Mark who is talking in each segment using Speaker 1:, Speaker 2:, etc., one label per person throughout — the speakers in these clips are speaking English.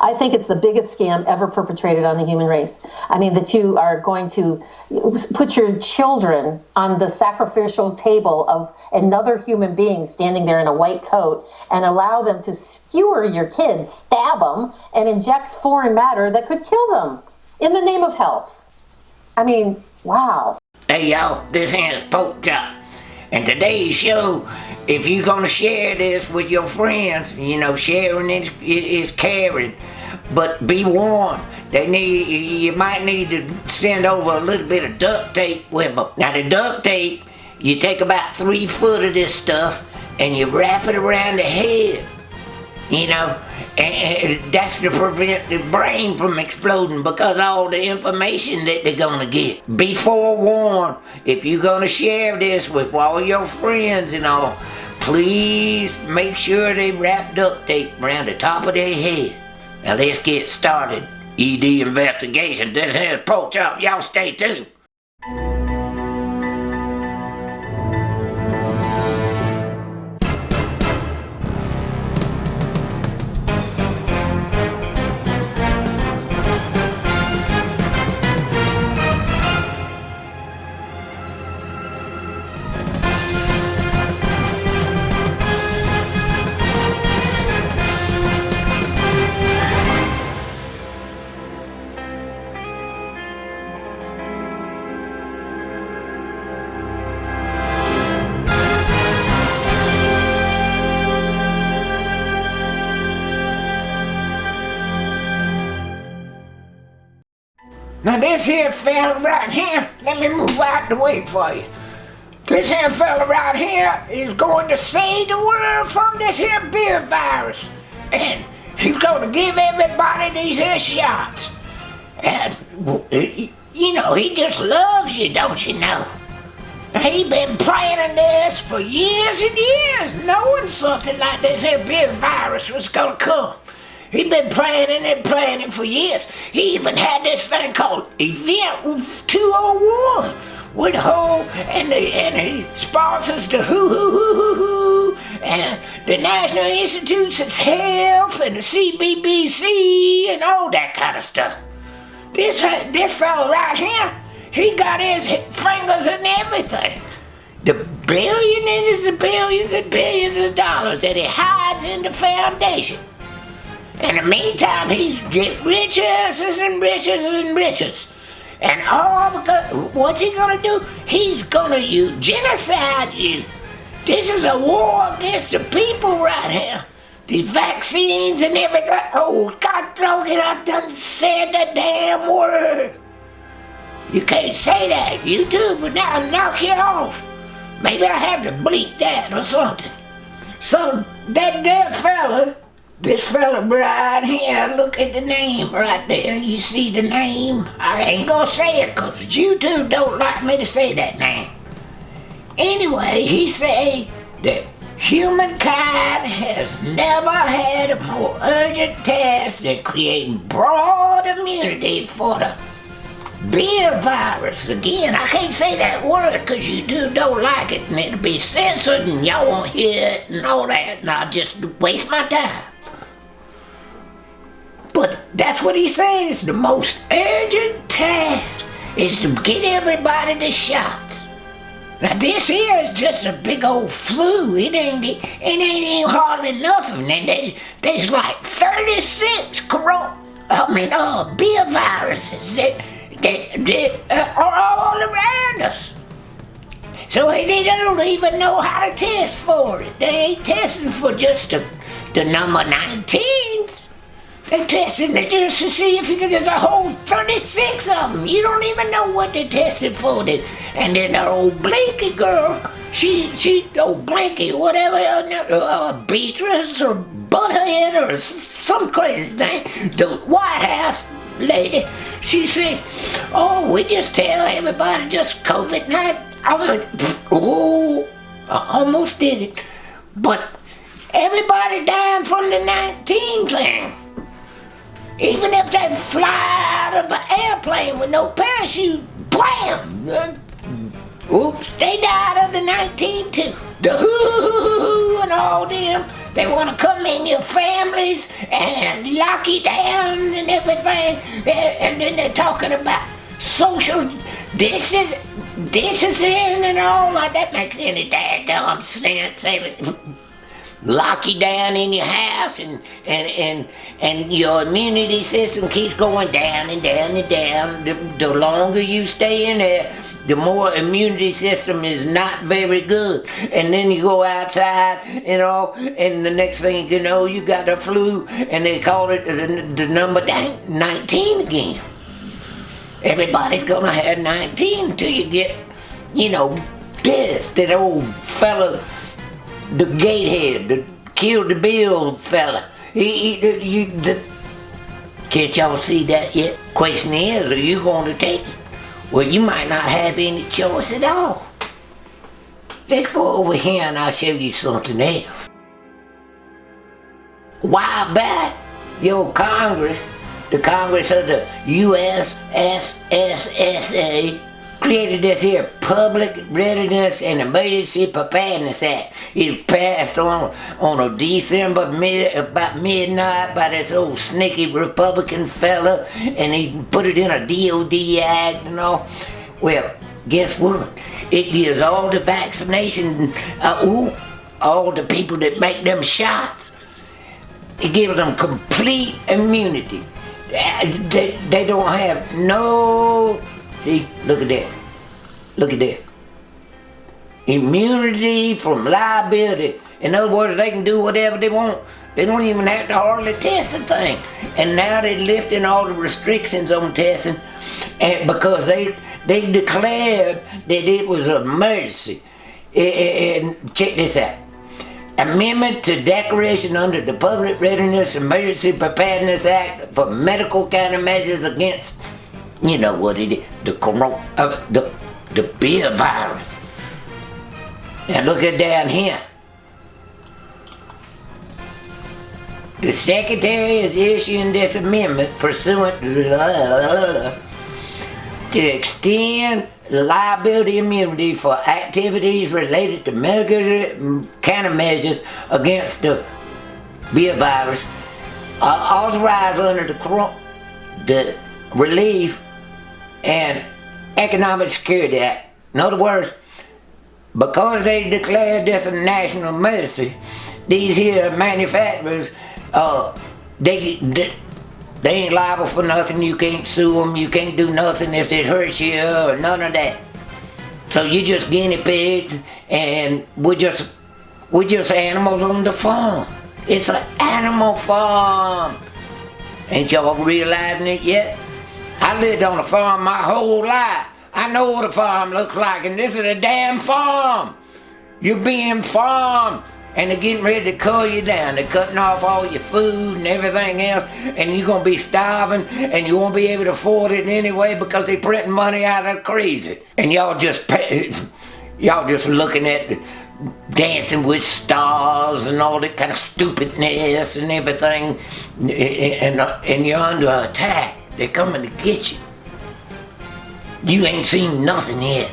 Speaker 1: I think it's the biggest scam ever perpetrated on the human race. I mean, that you are going to put your children on the sacrificial table of another human being standing there in a white coat and allow them to skewer your kids, stab them, and inject foreign matter that could kill them in the name of health. I mean, wow.
Speaker 2: Hey y'all, this is Pork Chop. And today's show, if you're gonna share this with your friends, sharing is caring. But be warned, you might need to send over a little bit of duct tape with them. Now the duct tape, you take about 3 foot of this stuff and you wrap it around the head. And that's to prevent the brain from exploding because of all the information that they're gonna get. Be forewarned, if you're gonna share this with all your friends and all, please make sure they wrap duct tape around the top of their head. Now let's get started. ED investigation. This is Pork Chop. Y'all stay tuned. Now this here fella right here, let me move out the way for you. This here fella right here is going to save the world from this here beer virus. And he's going to give everybody these here shots. And, he just loves you, don't you know? He been planning this for years and years, knowing something like this here beer virus was going to come. He been planning and planning for years. He even had this thing called Event 201 with Ho and he sponsors the WHO and the National Institutes of Health and the CBBC and all that kind of stuff. This fella right here, he got his fingers in everything. The billions and billions and billions of dollars that he hides in the foundation. In the meantime, he's getting richer and richer and richer. And all because, what's he gonna do? He's gonna genocide you. This is a war against the people right here. These vaccines and everything. Oh, God dog it, I done said the damn word. You can't say that, you do, but now I'll knock you off. Maybe I have to bleep that or something. So, that dead fella, this fella right here, look at the name right there. You see the name? I ain't gonna say it because you two don't like me to say that name. Anyway, he say that humankind has never had a more urgent task than creating broad immunity for the beer virus. Again, I can't say that word because you two don't like it and it'll be censored and y'all won't hear it and all that and I'll just waste my time. But that's what he says, the most urgent task is to get everybody the shots. Now this here is just a big old flu. It ain't even hardly nothing. And there's like 36 beer viruses that are all around us. So they don't even know how to test for it. They ain't testing for just the number 19s. They're testing it just to see if you can, there's a whole 36 of them. You don't even know what they're testing for. And then the old Blinky girl, old Blinky, whatever, Beatrice or Butthead or some crazy thing, the White House lady, she said, oh, we just tell everybody just COVID-19. I went, oh, I almost did it. But everybody dying from the 19 thing. Even if they fly out of an airplane with no parachute, blam! Oops, they died of the 19 too. The WHO and all them, They want to come in your families and lock you down and everything. And then they're talking about social distancing and all that makes any daggum sense. Lock you down in your house and your immunity system keeps going down and down and down. The longer you stay in there, the more immunity system is not very good. And then you go outside, and the next thing you know, you got the flu, and they call it the number 19 again. Everybody's gonna have 19 until you get, that old fella, the gatehead, the Kill the Bill fella. Can't y'all see that yet? Question is, are you going to take it? Well, you might not have any choice at all. Let's go over here and I'll show you something else. A while back, your Congress, the Congress of the USSSA, created this here Public Readiness and Emergency Preparedness Act. It was passed on a December about midnight by this old sneaky Republican fella, and he put it in a DOD act and all. Well, guess what? It gives all the vaccination, all the people that make them shots, it gives them complete immunity. They don't have no. See, look at that. Look at that. Immunity from liability. In other words, they can do whatever they want. They don't even have to hardly test the thing. And now they're lifting all the restrictions on testing, and because they declared that it was an emergency. And check this out. Amendment to Declaration under the Public Readiness Emergency Preparedness Act for medical countermeasures against, you know what it is, the beer virus. Now look at down here. The Secretary is issuing this amendment pursuant to extend liability immunity for activities related to medical countermeasures against the beer virus, authorized under the Relief and Economic Security Act. In other words, because they declared this a national emergency, these here manufacturers, they ain't liable for nothing. You can't sue them. You can't do nothing if it hurts you or none of that. So you just guinea pigs, and we're just animals on the farm. It's an animal farm. Ain't y'all realizing it yet? I lived on a farm my whole life. I know what a farm looks like, and this is a damn farm. You're being farmed, and they're getting ready to cull you down. They're cutting off all your food and everything else, and you're gonna be starving, and you won't be able to afford it anyway because they're printing money out of crazy. And y'all just looking at Dancing with Stars and all that kind of stupidness and everything, and you're under attack. They're coming to get you. You ain't seen nothing yet.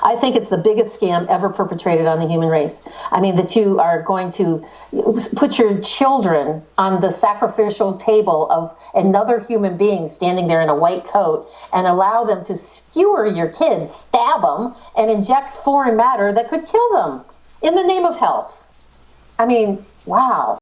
Speaker 1: I think it's the biggest scam ever perpetrated on the human race. I mean, that you are going to put your children on the sacrificial table of another human being standing there in a white coat and allow them to skewer your kids, stab them, and inject foreign matter that could kill them in the name of health. I mean, wow.